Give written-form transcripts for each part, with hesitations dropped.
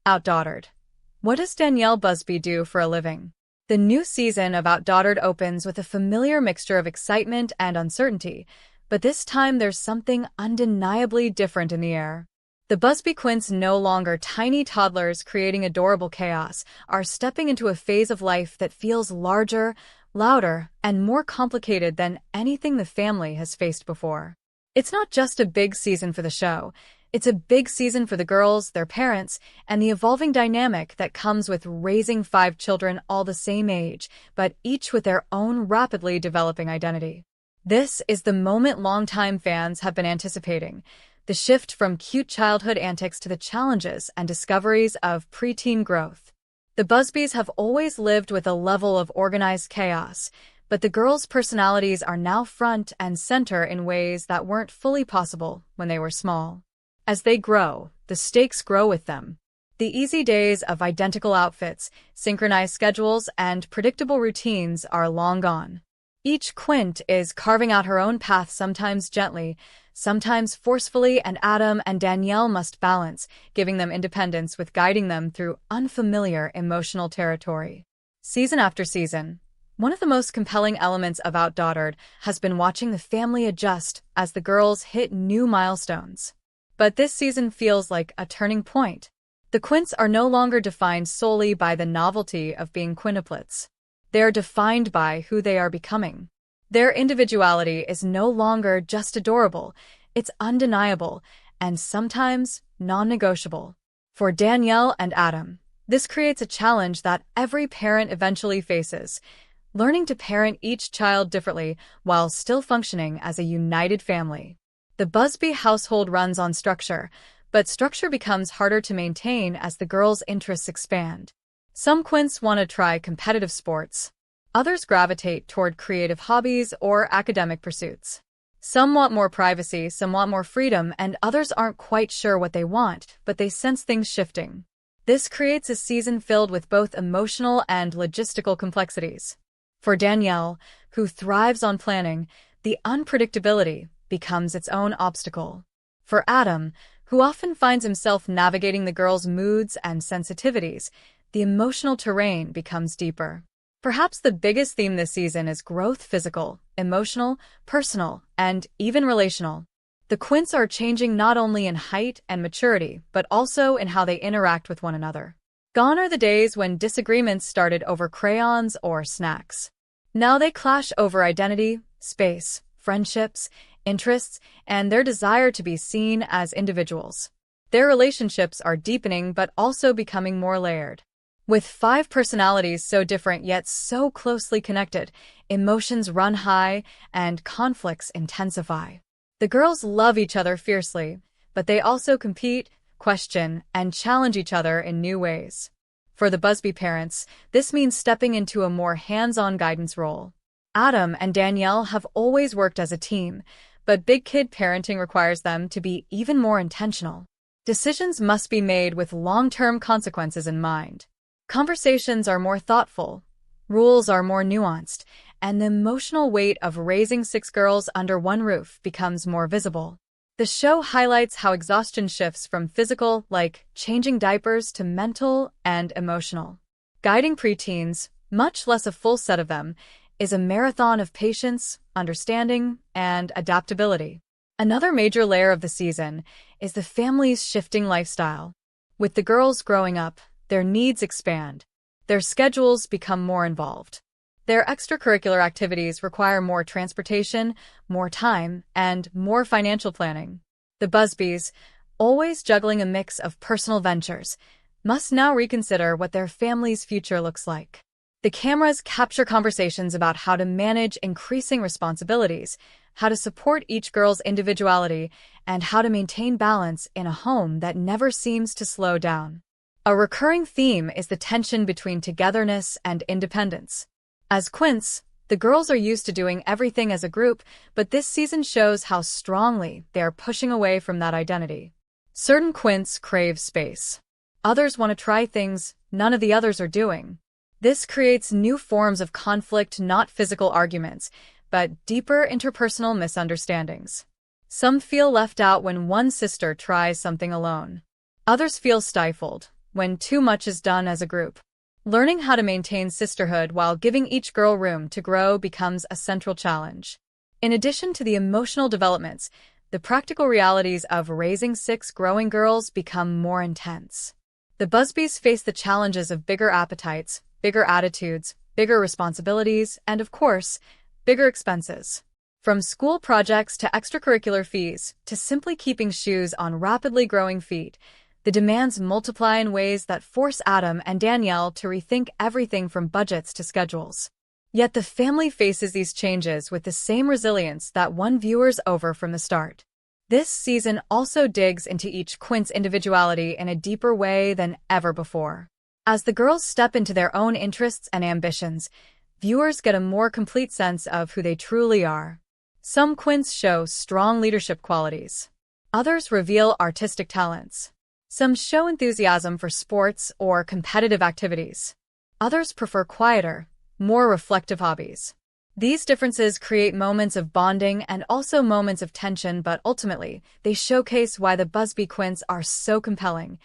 OutDaughtered. What does Danielle Busby do for a living? The new season of OutDaughtered opens with a familiar mixture of excitement and uncertainty, but this time there's something undeniably different in the air. The Busby Quints, no longer tiny toddlers creating adorable chaos, are stepping into a phase of life that feels larger, louder, and more complicated than anything the family has faced before. It's not just a big season for the show. It's a big season for the girls, their parents, and the evolving dynamic that comes with raising 5 children all the same age, but each with their own rapidly developing identity. This is the moment longtime fans have been anticipating, the shift from cute childhood antics to the challenges and discoveries of preteen growth. The Busbys have always lived with a level of organized chaos, but the girls' personalities are now front and center in ways that weren't fully possible when they were small. As they grow, the stakes grow with them. The easy days of identical outfits, synchronized schedules, and predictable routines are long gone. Each Quint is carving out her own path, sometimes gently, sometimes forcefully, and Adam and Danielle must balance, giving them independence with guiding them through unfamiliar emotional territory. Season after season, one of the most compelling elements of OutDaughtered has been watching the family adjust as the girls hit new milestones. But this season feels like a turning point. The Quints are no longer defined solely by the novelty of being quintuplets. They're defined by who they are becoming. Their individuality is no longer just adorable, it's undeniable, and sometimes non-negotiable. For Danielle and Adam, this creates a challenge that every parent eventually faces, learning to parent each child differently while still functioning as a united family. The Busby household runs on structure, but structure becomes harder to maintain as the girls' interests expand. Some Quints want to try competitive sports. Others gravitate toward creative hobbies or academic pursuits. Some want more privacy, some want more freedom, and others aren't quite sure what they want, but they sense things shifting. This creates a season filled with both emotional and logistical complexities. For Danielle, who thrives on planning, the unpredictability becomes its own obstacle. For Adam, who often finds himself navigating the girls' moods and sensitivities, the emotional terrain becomes deeper. Perhaps the biggest theme this season is growth: physical, emotional, personal, and even relational. The Quints are changing not only in height and maturity, but also in how they interact with one another. Gone are the days when disagreements started over crayons or snacks. Now they clash over identity, space, friendships, interests, and their desire to be seen as individuals. Their relationships are deepening but also becoming more layered. With 5 personalities so different yet so closely connected, emotions run high and conflicts intensify. The girls love each other fiercely, but they also compete, question, and challenge each other in new ways. For the Busby parents, this means stepping into a more hands-on guidance role. Adam and Danielle have always worked as a team, but big kid parenting requires them to be even more intentional. Decisions must be made with long-term consequences in mind. Conversations are more thoughtful, rules are more nuanced, and the emotional weight of raising 6 girls under one roof becomes more visible. The show highlights how exhaustion shifts from physical, like changing diapers, to mental and emotional. Guiding preteens, much less a full set of them, is a marathon of patience, understanding, and adaptability. Another major layer of the season is the family's shifting lifestyle. With the girls growing up, their needs expand. Their schedules become more involved. Their extracurricular activities require more transportation, more time, and more financial planning. The Busbys, always juggling a mix of personal ventures, must now reconsider what their family's future looks like. The cameras capture conversations about how to manage increasing responsibilities, how to support each girl's individuality, and how to maintain balance in a home that never seems to slow down. A recurring theme is the tension between togetherness and independence. As Quints, the girls are used to doing everything as a group, but this season shows how strongly they are pushing away from that identity. Certain Quints crave space. Others want to try things none of the others are doing. This creates new forms of conflict, not physical arguments, but deeper interpersonal misunderstandings. Some feel left out when one sister tries something alone. Others feel stifled, when too much is done as a group. Learning how to maintain sisterhood while giving each girl room to grow becomes a central challenge. In addition to the emotional developments, the practical realities of raising 6 growing girls become more intense. The Busbys face the challenges of bigger appetites, bigger attitudes, bigger responsibilities, and of course, bigger expenses. From school projects to extracurricular fees, to simply keeping shoes on rapidly growing feet, the demands multiply in ways that force Adam and Danielle to rethink everything from budgets to schedules. Yet the family faces these changes with the same resilience that won viewers over from the start. This season also digs into each Quint's individuality in a deeper way than ever before. As the girls step into their own interests and ambitions, viewers get a more complete sense of who they truly are. Some Quints show strong leadership qualities. Others reveal artistic talents. Some show enthusiasm for sports or competitive activities. Others prefer quieter, more reflective hobbies. These differences create moments of bonding and also moments of tension, but ultimately, they showcase why the Busby Quints are so compelling.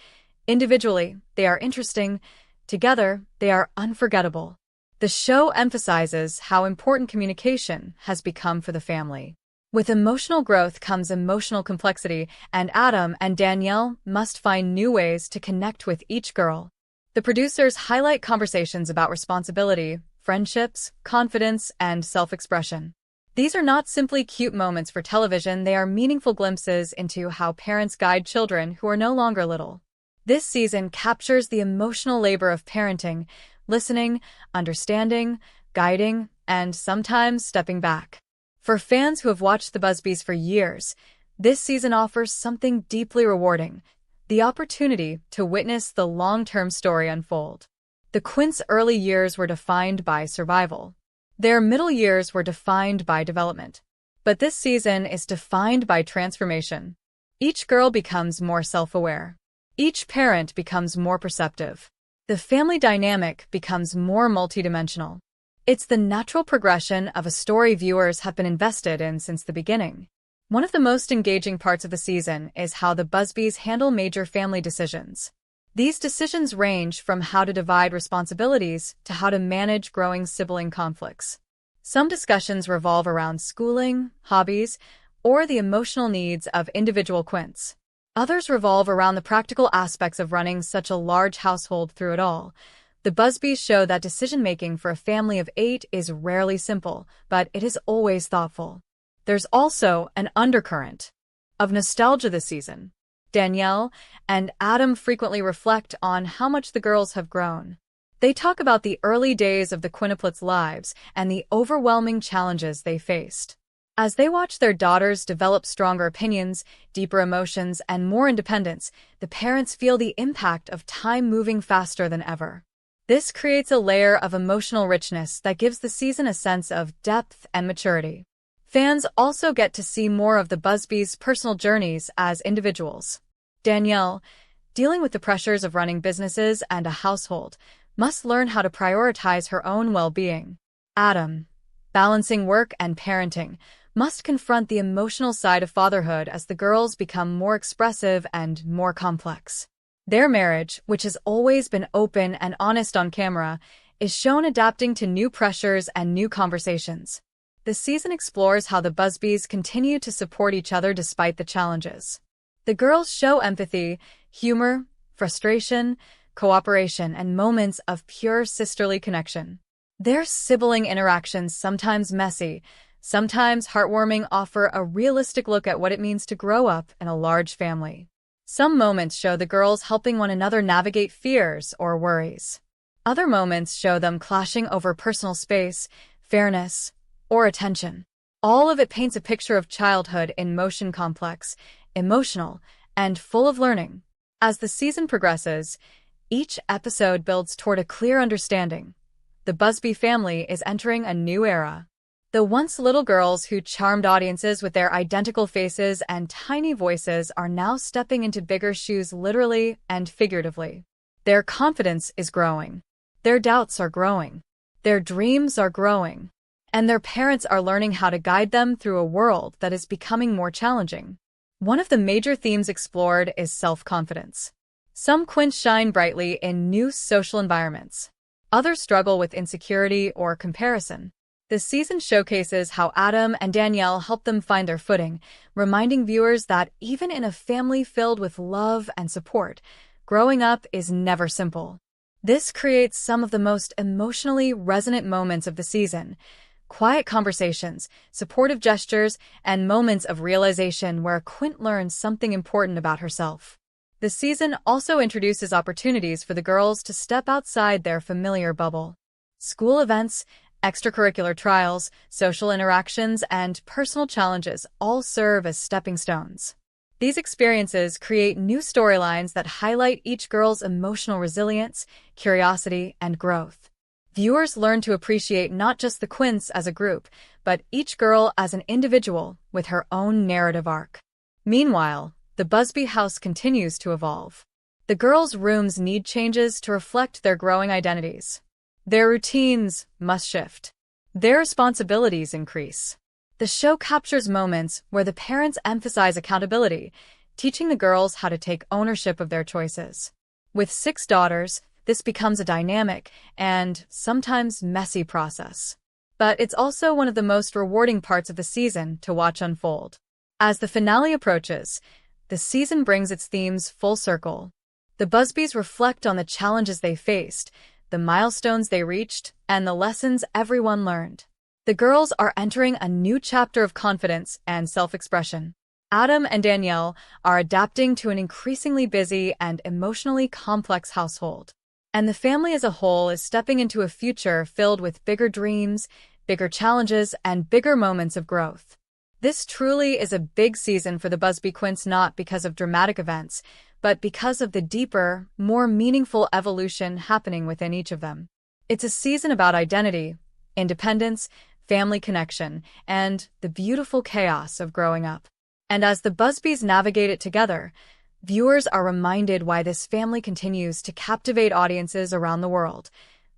Individually, they are interesting. Together, they are unforgettable. The show emphasizes how important communication has become for the family. With emotional growth comes emotional complexity, and Adam and Danielle must find new ways to connect with each girl. The producers highlight conversations about responsibility, friendships, confidence, and self-expression. These are not simply cute moments for television, they are meaningful glimpses into how parents guide children who are no longer little. This season captures the emotional labor of parenting, listening, understanding, guiding, and sometimes stepping back. For fans who have watched the Busbys for years, this season offers something deeply rewarding: the opportunity to witness the long-term story unfold. The Quints' early years were defined by survival. Their middle years were defined by development. But this season is defined by transformation. Each girl becomes more self-aware. Each parent becomes more perceptive. The family dynamic becomes more multidimensional. It's the natural progression of a story viewers have been invested in since the beginning. One of the most engaging parts of the season is how the Busbys handle major family decisions. These decisions range from how to divide responsibilities to how to manage growing sibling conflicts. Some discussions revolve around schooling, hobbies, or the emotional needs of individual Quints. Others revolve around the practical aspects of running such a large household through it all. The Busbys show that decision-making for a family of 8 is rarely simple, but it is always thoughtful. There's also an undercurrent of nostalgia this season. Danielle and Adam frequently reflect on how much the girls have grown. They talk about the early days of the Quintuplets' lives and the overwhelming challenges they faced. As they watch their daughters develop stronger opinions, deeper emotions, and more independence, the parents feel the impact of time moving faster than ever. This creates a layer of emotional richness that gives the season a sense of depth and maturity. Fans also get to see more of the Busbys' personal journeys as individuals. Danielle, dealing with the pressures of running businesses and a household, must learn how to prioritize her own well-being. Adam, balancing work and parenting, must confront the emotional side of fatherhood as the girls become more expressive and more complex. Their marriage, which has always been open and honest on camera, is shown adapting to new pressures and new conversations. The season explores how the Busbys continue to support each other despite the challenges. The girls show empathy, humor, frustration, cooperation, and moments of pure sisterly connection. Their sibling interactions, sometimes messy, sometimes heartwarming, offer a realistic look at what it means to grow up in a large family. Some moments show the girls helping one another navigate fears or worries. Other moments show them clashing over personal space, fairness, or attention. All of it paints a picture of childhood in motion, complex, emotional, and full of learning. As the season progresses, each episode builds toward a clear understanding. The Busby family is entering a new era. The once little girls who charmed audiences with their identical faces and tiny voices are now stepping into bigger shoes, literally and figuratively. Their confidence is growing. Their doubts are growing. Their dreams are growing. And their parents are learning how to guide them through a world that is becoming more challenging. One of the major themes explored is self-confidence. Some Quints shine brightly in new social environments. Others struggle with insecurity or comparison. This season showcases how Adam and Danielle help them find their footing, reminding viewers that even in a family filled with love and support, growing up is never simple. This creates some of the most emotionally resonant moments of the season. Quiet conversations, supportive gestures, and moments of realization where Quint learns something important about herself. The season also introduces opportunities for the girls to step outside their familiar bubble. School events, extracurricular trials, social interactions, and personal challenges all serve as stepping stones. These experiences create new storylines that highlight each girl's emotional resilience, curiosity, and growth. Viewers learn to appreciate not just the Quints as a group, but each girl as an individual with her own narrative arc. Meanwhile, the Busby house continues to evolve. The girls' rooms need changes to reflect their growing identities. Their routines must shift. Their responsibilities increase. The show captures moments where the parents emphasize accountability, teaching the girls how to take ownership of their choices. With 6 daughters, this becomes a dynamic and sometimes messy process. But it's also one of the most rewarding parts of the season to watch unfold. As the finale approaches, the season brings its themes full circle. The Busbys reflect on the challenges they faced, the milestones they reached, and the lessons everyone learned. The girls are entering a new chapter of confidence and self-expression. Adam and Danielle are adapting to an increasingly busy and emotionally complex household. And the family as a whole is stepping into a future filled with bigger dreams, bigger challenges, and bigger moments of growth. This truly is a big season for the Busby Quints, not because of dramatic events, but because of the deeper, more meaningful evolution happening within each of them. It's a season about identity, independence, family connection, and the beautiful chaos of growing up. And as the Busbys navigate it together, viewers are reminded why this family continues to captivate audiences around the world.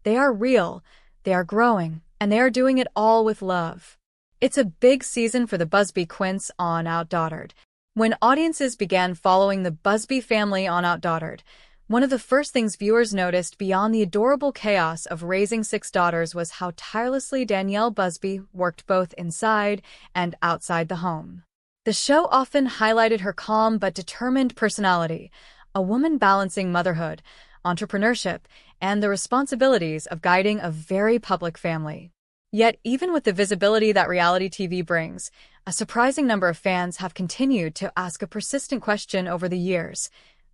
They are real, they are growing, and they are doing it all with love. It's a big season for the Busby Quints on OutDaughtered. When audiences began following the Busby family on OutDaughtered, one of the first things viewers noticed beyond the adorable chaos of raising 6 daughters was how tirelessly Danielle Busby worked both inside and outside the home. The show often highlighted her calm but determined personality, a woman balancing motherhood, entrepreneurship, and the responsibilities of guiding a very public family. Yet, even with the visibility that reality TV brings, a surprising number of fans have continued to ask a persistent question over the years.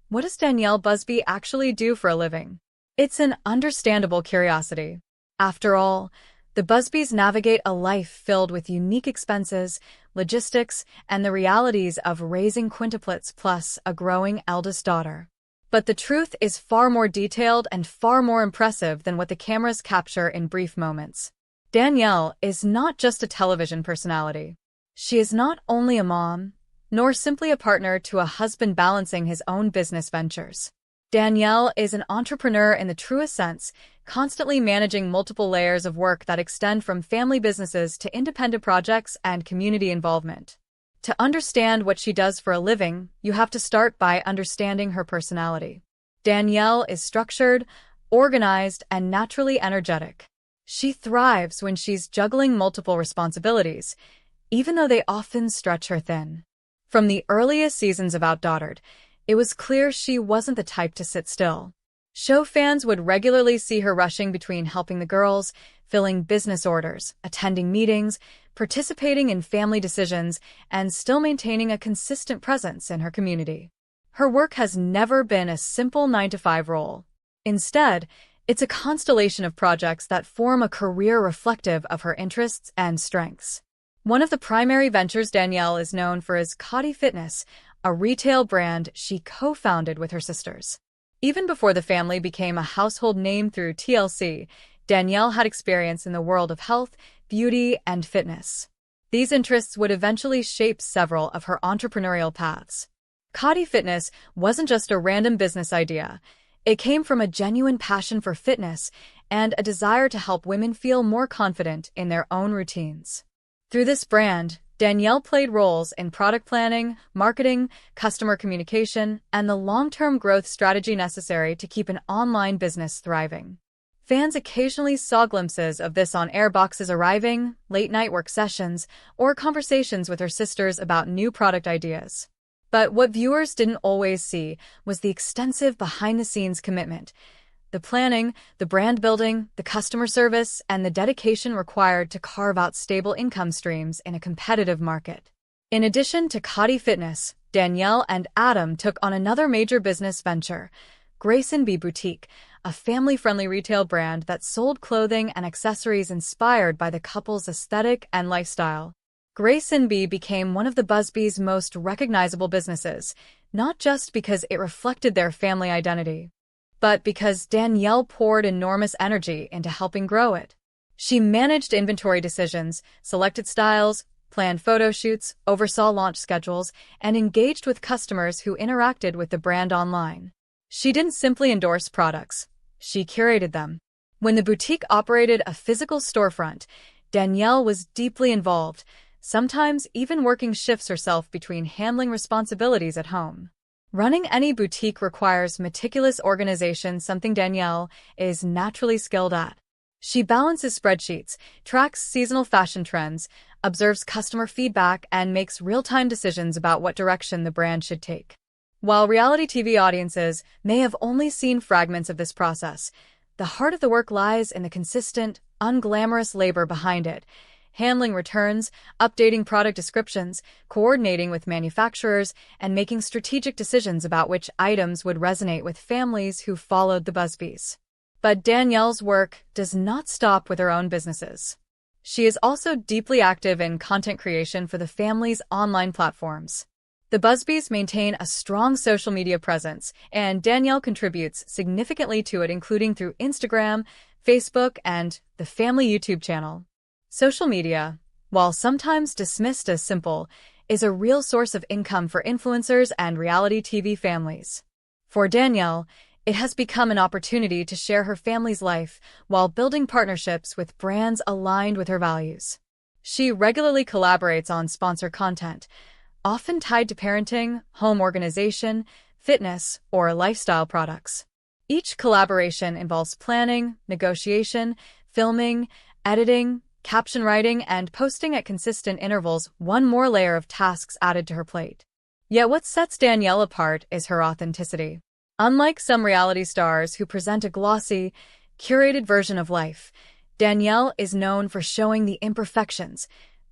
What does Danielle Busby actually do for a living? It's an understandable curiosity. After all, the Busbys navigate a life filled with unique expenses, logistics, and the realities of raising quintuplets plus a growing eldest daughter. But the truth is far more detailed and far more impressive than what the cameras capture in brief moments. Danielle is not just a television personality. She is not only a mom, nor simply a partner to a husband balancing his own business ventures. Danielle is an entrepreneur in the truest sense, constantly managing multiple layers of work that extend from family businesses to independent projects and community involvement. To understand what she does for a living, you have to start by understanding her personality. Danielle is structured, organized, and naturally energetic. She thrives when she's juggling multiple responsibilities, even though they often stretch her thin. From the earliest seasons of OutDaughtered, it was clear she wasn't the type to sit still. Show fans would regularly see her rushing between helping the girls, filling business orders, attending meetings, participating in family decisions, and still maintaining a consistent presence in her community. Her work has never been a simple 9-to-5 role. Instead, it's a constellation of projects that form a career reflective of her interests and strengths. One of the primary ventures Danielle is known for is Quintuplets Fitness, a retail brand she co-founded with her sisters. Even before the family became a household name through TLC, Danielle had experience in the world of health, beauty, and fitness. These interests would eventually shape several of her entrepreneurial paths. Quintuplets Fitness wasn't just a random business idea. It came from a genuine passion for fitness and a desire to help women feel more confident in their own routines. Through this brand, Danielle played roles in product planning, marketing, customer communication, and the long-term growth strategy necessary to keep an online business thriving. Fans occasionally saw glimpses of this on air boxes arriving, late-night work sessions, or conversations with her sisters about new product ideas. But what viewers didn't always see was the extensive behind-the-scenes commitment. The planning, the brand building, the customer service, and the dedication required to carve out stable income streams in a competitive market. In addition to Cody Fitness, Danielle and Adam took on another major business venture, Grace & B Boutique, a family-friendly retail brand that sold clothing and accessories inspired by the couple's aesthetic and lifestyle. Grace & B became one of the Busbys' most recognizable businesses, not just because it reflected their family identity, but because Danielle poured enormous energy into helping grow it. She managed inventory decisions, selected styles, planned photo shoots, oversaw launch schedules, and engaged with customers who interacted with the brand online. She didn't simply endorse products, she curated them. When the boutique operated a physical storefront, Danielle was deeply involved, sometimes even working shifts herself between handling responsibilities at home. Running any boutique requires meticulous organization, something Danielle is naturally skilled at. She balances spreadsheets, tracks seasonal fashion trends, observes customer feedback, and makes real-time decisions about what direction the brand should take. While reality TV audiences may have only seen fragments of this process, the heart of the work lies in the consistent, unglamorous labor behind it. Handling returns, updating product descriptions, coordinating with manufacturers, and making strategic decisions about which items would resonate with families who followed the Busbys. But Danielle's work does not stop with her own businesses. She is also deeply active in content creation for the family's online platforms. The Busbys maintain a strong social media presence, and Danielle contributes significantly to it, including through Instagram, Facebook, and the family YouTube channel. Social media, while sometimes dismissed as simple, is a real source of income for influencers and reality TV families. For Danielle, it has become an opportunity to share her family's life while building partnerships with brands aligned with her values. She regularly collaborates on sponsored content, often tied to parenting, home organization, fitness, or lifestyle products. Each collaboration involves planning, negotiation, filming, editing, caption writing, and posting at consistent intervals, one more layer of tasks added to her plate. Yet what sets Danielle apart is her authenticity. Unlike some reality stars who present a glossy, curated version of life, Danielle is known for showing the imperfections,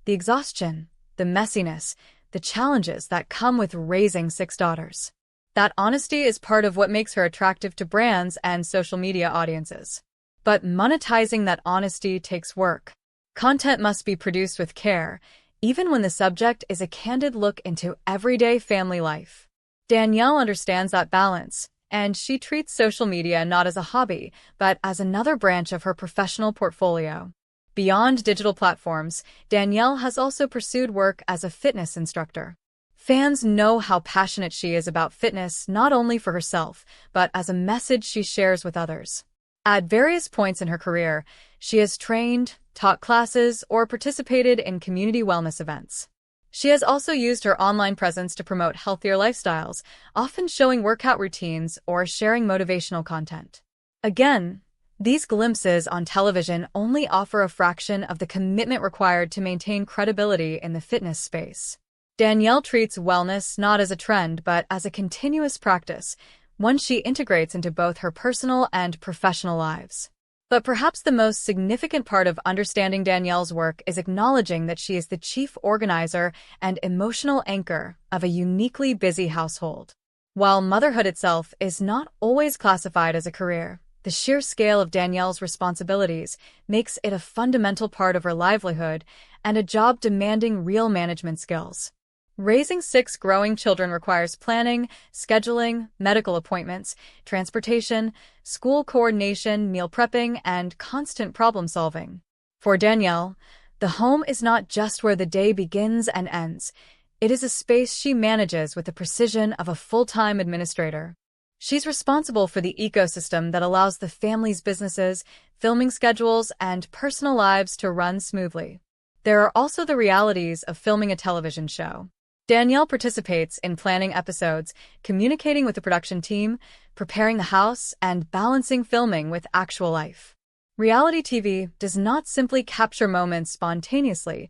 the exhaustion, the messiness, the challenges that come with raising 6 daughters. That honesty is part of what makes her attractive to brands and social media audiences. But monetizing that honesty takes work. Content must be produced with care, even when the subject is a candid look into everyday family life. Danielle understands that balance, and she treats social media not as a hobby, but as another branch of her professional portfolio. Beyond digital platforms, Danielle has also pursued work as a fitness instructor. Fans know how passionate she is about fitness, not only for herself, but as a message she shares with others. At various points in her career, she has trained, taught classes, or participated in community wellness events. She has also used her online presence to promote healthier lifestyles, often showing workout routines or sharing motivational content. Again, these glimpses on television only offer a fraction of the commitment required to maintain credibility in the fitness space. Danielle treats wellness not as a trend but as a continuous practice, one she integrates into both her personal and professional lives. But perhaps the most significant part of understanding Danielle's work is acknowledging that she is the chief organizer and emotional anchor of a uniquely busy household. While motherhood itself is not always classified as a career, the sheer scale of Danielle's responsibilities makes it a fundamental part of her livelihood and a job demanding real management skills. Raising 6 growing children requires planning, scheduling, medical appointments, transportation, school coordination, meal prepping, and constant problem-solving. For Danielle, the home is not just where the day begins and ends. It is a space she manages with the precision of a full-time administrator. She's responsible for the ecosystem that allows the family's businesses, filming schedules, and personal lives to run smoothly. There are also the realities of filming a television show. Danielle participates in planning episodes, communicating with the production team, preparing the house, and balancing filming with actual life. Reality TV does not simply capture moments spontaneously.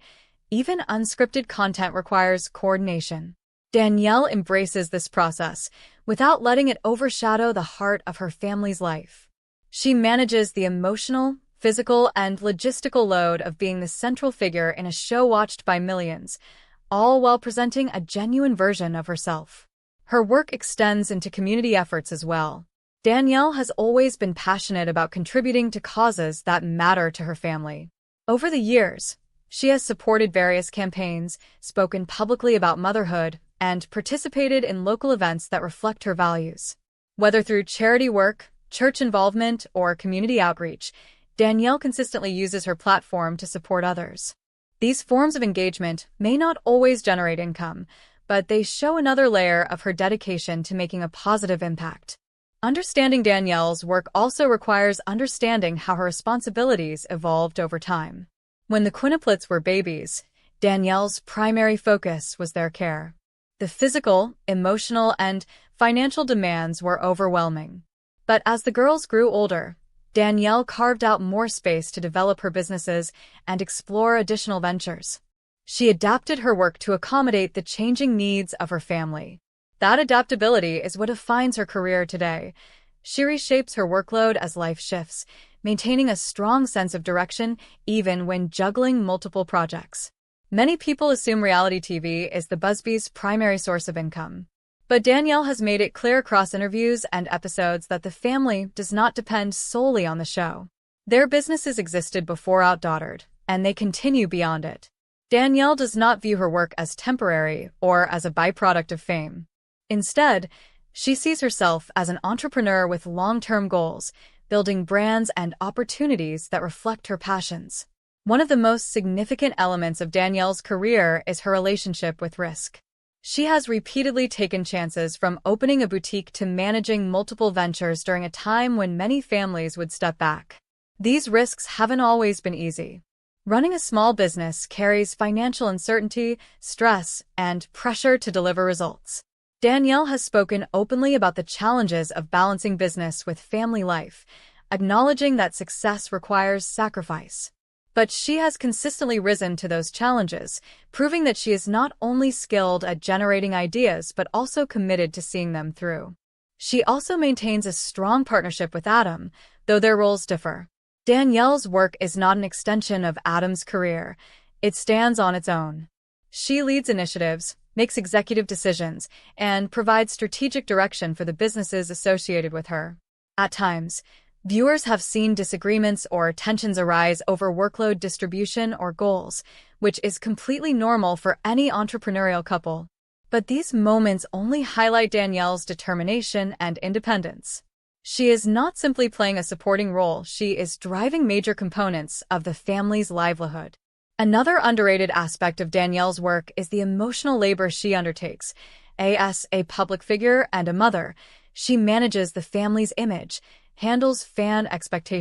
Even unscripted content requires coordination. Danielle embraces this process without letting it overshadow the heart of her family's life. She manages the emotional, physical, and logistical load of being the central figure in a show watched by millions, all while presenting a genuine version of herself. Her work extends into community efforts as well. Danielle has always been passionate about contributing to causes that matter to her family. Over the years, she has supported various campaigns, spoken publicly about motherhood, and participated in local events that reflect her values. Whether through charity work, church involvement, or community outreach, Danielle consistently uses her platform to support others. These forms of engagement may not always generate income, but they show another layer of her dedication to making a positive impact. Understanding Danielle's work also requires understanding how her responsibilities evolved over time. When the Quintuplets were babies, Danielle's primary focus was their care. The physical, emotional, and financial demands were overwhelming. But as the girls grew older, Danielle carved out more space to develop her businesses and explore additional ventures. She adapted her work to accommodate the changing needs of her family. That adaptability is what defines her career today. She reshapes her workload as life shifts, maintaining a strong sense of direction even when juggling multiple projects. Many people assume reality TV is the Busby's primary source of income. But Danielle has made it clear across interviews and episodes that the family does not depend solely on the show. Their businesses existed before OutDaughtered, and they continue beyond it. Danielle does not view her work as temporary or as a byproduct of fame. Instead, she sees herself as an entrepreneur with long-term goals, building brands and opportunities that reflect her passions. One of the most significant elements of Danielle's career is her relationship with risk. She has repeatedly taken chances, from opening a boutique to managing multiple ventures during a time when many families would step back. These risks haven't always been easy. Running a small business carries financial uncertainty, stress, and pressure to deliver results. Danielle has spoken openly about the challenges of balancing business with family life, acknowledging that success requires sacrifice. But she has consistently risen to those challenges, proving that she is not only skilled at generating ideas but also committed to seeing them through. She also maintains a strong partnership with Adam, though their roles differ. Danielle's work is not an extension of Adam's career. It stands on its own. She leads initiatives, makes executive decisions, and provides strategic direction for the businesses associated with her. At times, viewers have seen disagreements or tensions arise over workload distribution or goals, which is completely normal for any entrepreneurial couple. But these moments only highlight Danielle's determination and independence. She is not simply playing a supporting role, she is driving major components of the family's livelihood. Another underrated aspect of Danielle's work is the emotional labor she undertakes. As a public figure and a mother, she manages the family's image, handles fan expectations,